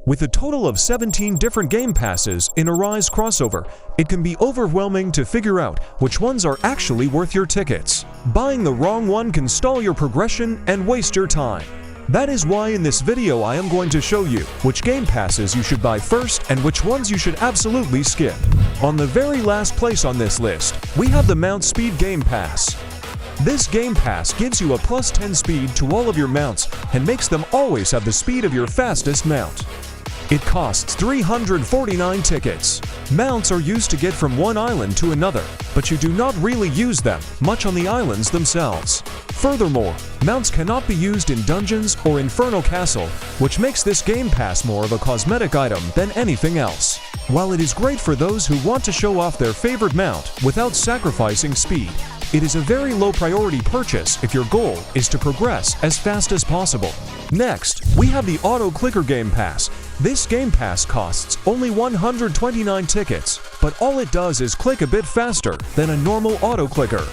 With a total of 17 different game passes in Arise crossover, it can be overwhelming to figure out which ones are actually worth your tickets. Buying the wrong one can stall your progression and waste your time. That is why in this video I am going to show you which game passes you should buy first and which ones you should absolutely skip. On the very last place on this list, we have the Mount Speed Game Pass. This Game Pass gives you a plus 10 speed to all of your mounts and makes them always have the speed of your fastest mount. It costs 349 tickets. Mounts are used to get from one island to another, but you do not really use them much on the islands themselves. Furthermore, mounts cannot be used in dungeons or Infernal Castle, which makes this Game Pass more of a cosmetic item than anything else. While it is great for those who want to show off their favorite mount without sacrificing speed, it is a very low priority purchase if your goal is to progress as fast as possible. Next, we have the Auto Clicker Game Pass. This Game Pass costs only 129 tickets, but all it does is click a bit faster than a normal auto clicker.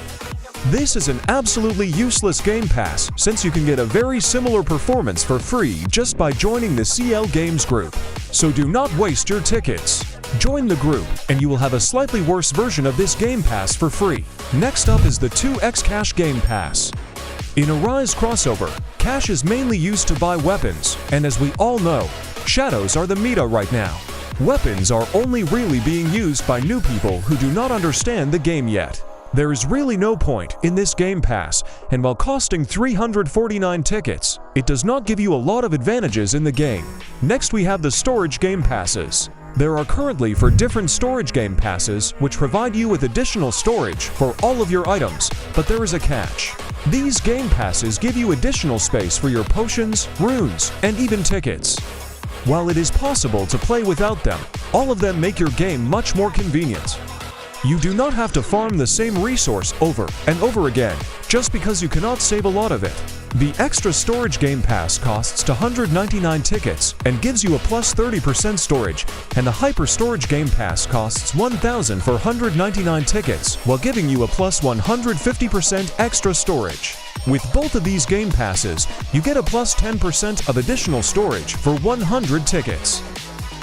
This is an absolutely useless Game Pass since you can get a very similar performance for free just by joining the CL Games group. So do not waste your tickets. Join the group and you will have a slightly worse version of this Game Pass for free. Next up is the 2x Cash Game Pass. In Arise crossover, cash is mainly used to buy weapons, and as we all know, shadows are the meta right now. Weapons are only really being used by new people who do not understand the game yet. There is really no point in this Game Pass, and while costing 349 tickets, it does not give you a lot of advantages in the game. Next we have the Storage Game Passes. There are currently for different storage game passes which provide you with additional storage for all of your items, but there is a catch. These game passes give you additional space for your potions, runes, and even tickets. While it is possible to play without them, all of them make your game much more convenient. You do not have to farm the same resource over and over again just because you cannot save a lot of it. The Extra Storage Game Pass costs 199 tickets and gives you a plus 30% storage, and the Hyper Storage Game Pass costs 1,499 tickets while giving you a plus 150% extra storage. With both of these Game Passes, you get a plus 10% of additional storage for 100 tickets.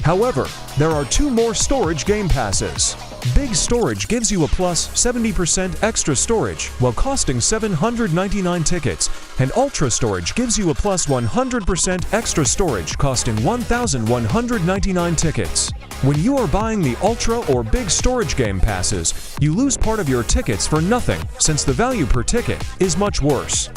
However, there are two more storage Game Passes. Big Storage gives you a plus 70% extra storage while costing 799 tickets, and Ultra Storage gives you a plus 100% extra storage costing 1,199 tickets. When you are buying the Ultra or Big Storage Game Passes, you lose part of your tickets for nothing since the value per ticket is much worse.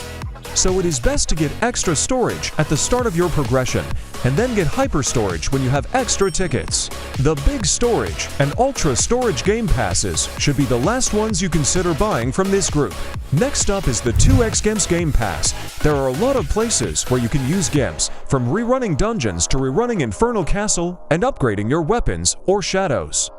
So it is best to get extra storage at the start of your progression, and then get hyper storage when you have extra tickets. The Big Storage and Ultra Storage Game Passes should be the last ones you consider buying from this group. Next up is the 2x Gems Game Pass. There are a lot of places where you can use gems, from rerunning dungeons to rerunning Infernal Castle and upgrading your weapons or shadows.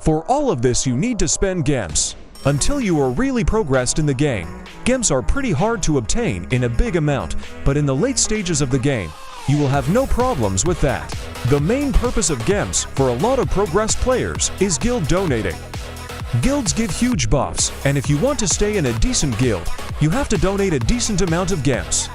For all of this you need to spend gems. Until you are really progressed in the game, gems are pretty hard to obtain in a big amount, but in the late stages of the game, you will have no problems with that. The main purpose of gems for a lot of progressed players is guild donating. Guilds give huge buffs, and if you want to stay in a decent guild, you have to donate a decent amount of gems.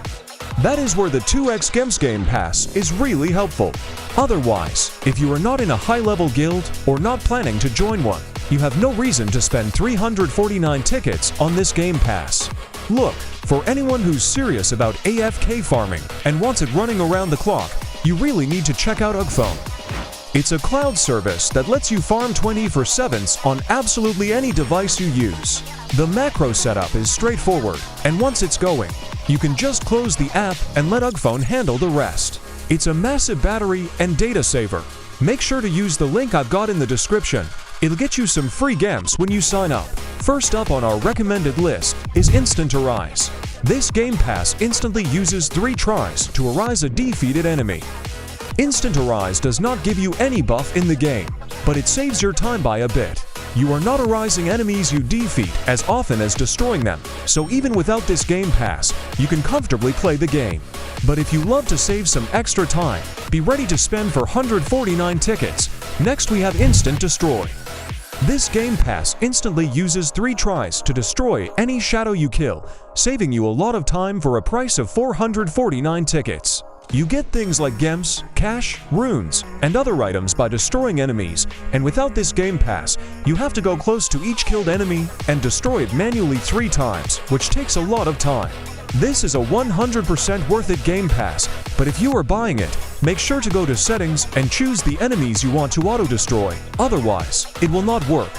That is where the 2x Gems Game Pass is really helpful. Otherwise, if you are not in a high-level guild or not planning to join one, you have no reason to spend 349 tickets on this Game Pass. Look, for anyone who's serious about AFK farming and wants it running around the clock, you really need to check out Ugphone. It's a cloud service that lets you farm 24/7 on absolutely any device you use. The macro setup is straightforward, and once it's going, you can just close the app and let Ugphone handle the rest. It's a massive battery and data saver. Make sure to use the link I've got in the description. It'll get you some free gems when you sign up. First up on our recommended list is Instant Arise. This Game Pass instantly uses 3 tries to arise a defeated enemy. Instant Arise does not give you any buff in the game, but it saves your time by a bit. You are not arising enemies you defeat as often as destroying them, so even without this Game Pass, you can comfortably play the game. But if you love to save some extra time, be ready to spend for 149 tickets. Next we have Instant Destroy. This Game Pass instantly uses 3 tries to destroy any shadow you kill, saving you a lot of time for a price of 449 tickets. You get things like gems, cash, runes, and other items by destroying enemies, and without this game pass, you have to go close to each killed enemy and destroy it manually 3 times, which takes a lot of time. This is a 100% worth it game pass, but if you are buying it, make sure to go to settings and choose the enemies you want to auto-destroy, otherwise, it will not work.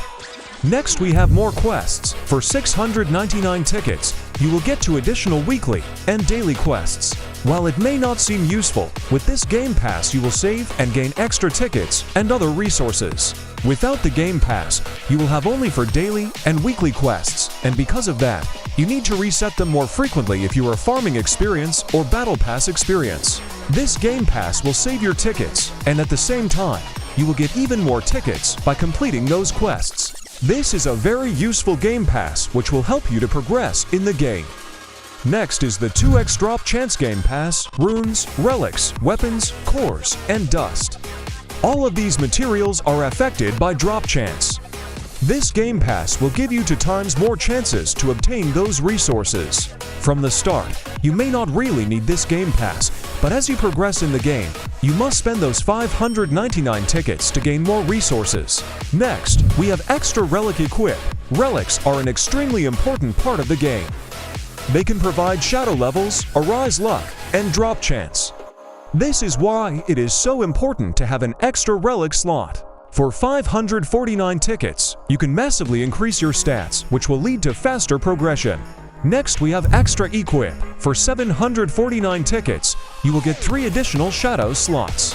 Next we have more quests. For 699 tickets, you will get to additional weekly and daily quests. While it may not seem useful, with this Game Pass you will save and gain extra tickets and other resources. Without the Game Pass, you will have only for daily and weekly quests, and because of that, you need to reset them more frequently if you are farming experience or Battle Pass experience. This Game Pass will save your tickets, and at the same time, you will get even more tickets by completing those quests. This is a very useful Game Pass which will help you to progress in the game. Next is the 2x Drop Chance Game Pass, runes, relics, weapons, cores, and dust. All of these materials are affected by drop chance. This Game Pass will give you 2 times more chances to obtain those resources. From the start, you may not really need this Game Pass, but as you progress in the game, you must spend those 599 tickets to gain more resources. Next, we have Extra Relic Equip. Relics are an extremely important part of the game. They can provide shadow levels, arise luck, and drop chance. This is why it is so important to have an extra relic slot. For 549 tickets, you can massively increase your stats, which will lead to faster progression. Next, we have Extra Equip. For 749 tickets, you will get 3 additional shadow slots.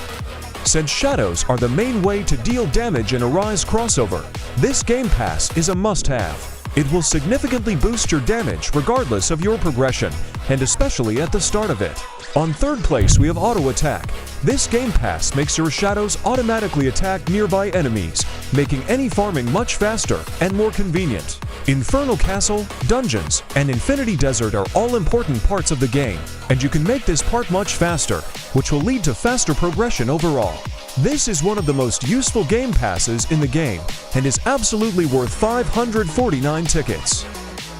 Since shadows are the main way to deal damage in Arise crossover, this Game Pass is a must-have. It will significantly boost your damage regardless of your progression, and especially at the start of it. On third place, we have Auto Attack. This Game Pass makes your shadows automatically attack nearby enemies, making any farming much faster and more convenient. Infernal Castle, Dungeons, and Infinity Desert are all important parts of the game, and you can make this part much faster, which will lead to faster progression overall. This is one of the most useful Game Passes in the game, and is absolutely worth 549 tickets.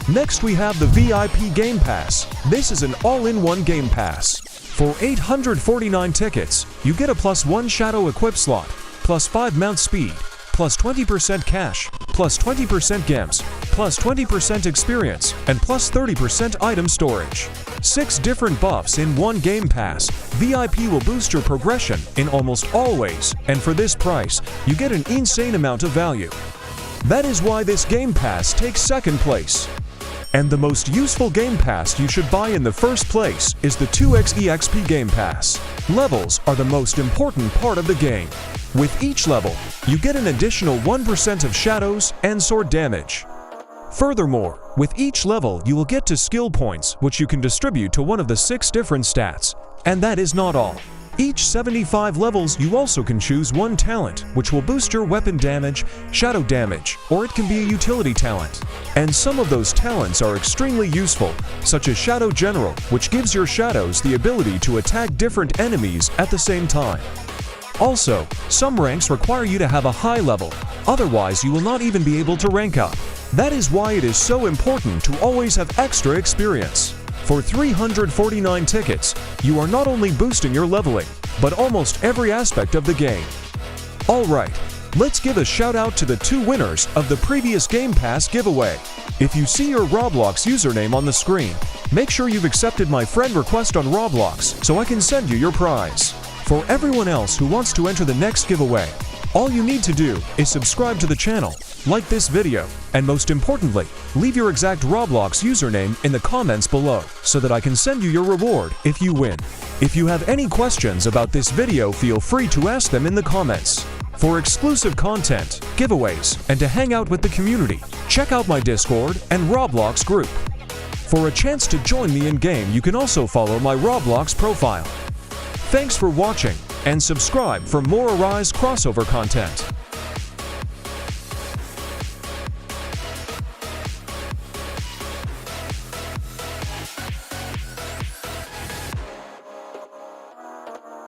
Next we have the VIP Game Pass. This is an all-in-one Game Pass. For 849 tickets, you get a +1 Shadow Equip slot, +5 Mount Speed, +20% cash, +20% gems, +20% experience, and +30% item storage. 6 different buffs in one Game Pass. VIP will boost your progression in almost all ways, and for this price, you get an insane amount of value. That is why this Game Pass takes second place. And the most useful Game Pass you should buy in the first place is the 2x EXP Game Pass. Levels are the most important part of the game. With each level, you get an additional 1% of shadows and sword damage. Furthermore, with each level you will get to skill points which you can distribute to one of the 6 different stats. And that is not all. Each 75 levels you also can choose one talent, which will boost your weapon damage, shadow damage, or it can be a utility talent. And some of those talents are extremely useful, such as Shadow General, which gives your shadows the ability to attack different enemies at the same time. Also, some ranks require you to have a high level, otherwise you will not even be able to rank up. That is why it is so important to always have extra experience. For 349 tickets, you are not only boosting your leveling, but almost every aspect of the game. Alright, let's give a shout out to the 2 winners of the previous Game Pass giveaway. If you see your Roblox username on the screen, make sure you've accepted my friend request on Roblox so I can send you your prize. For everyone else who wants to enter the next giveaway, all you need to do is subscribe to the channel, like this video, and most importantly, leave your exact Roblox username in the comments below so that I can send you your reward if you win. If you have any questions about this video, feel free to ask them in the comments. For exclusive content, giveaways, and to hang out with the community, check out my Discord and Roblox group. For a chance to join me in-game, you can also follow my Roblox profile. Thanks for watching, and subscribe for more Arise crossover content.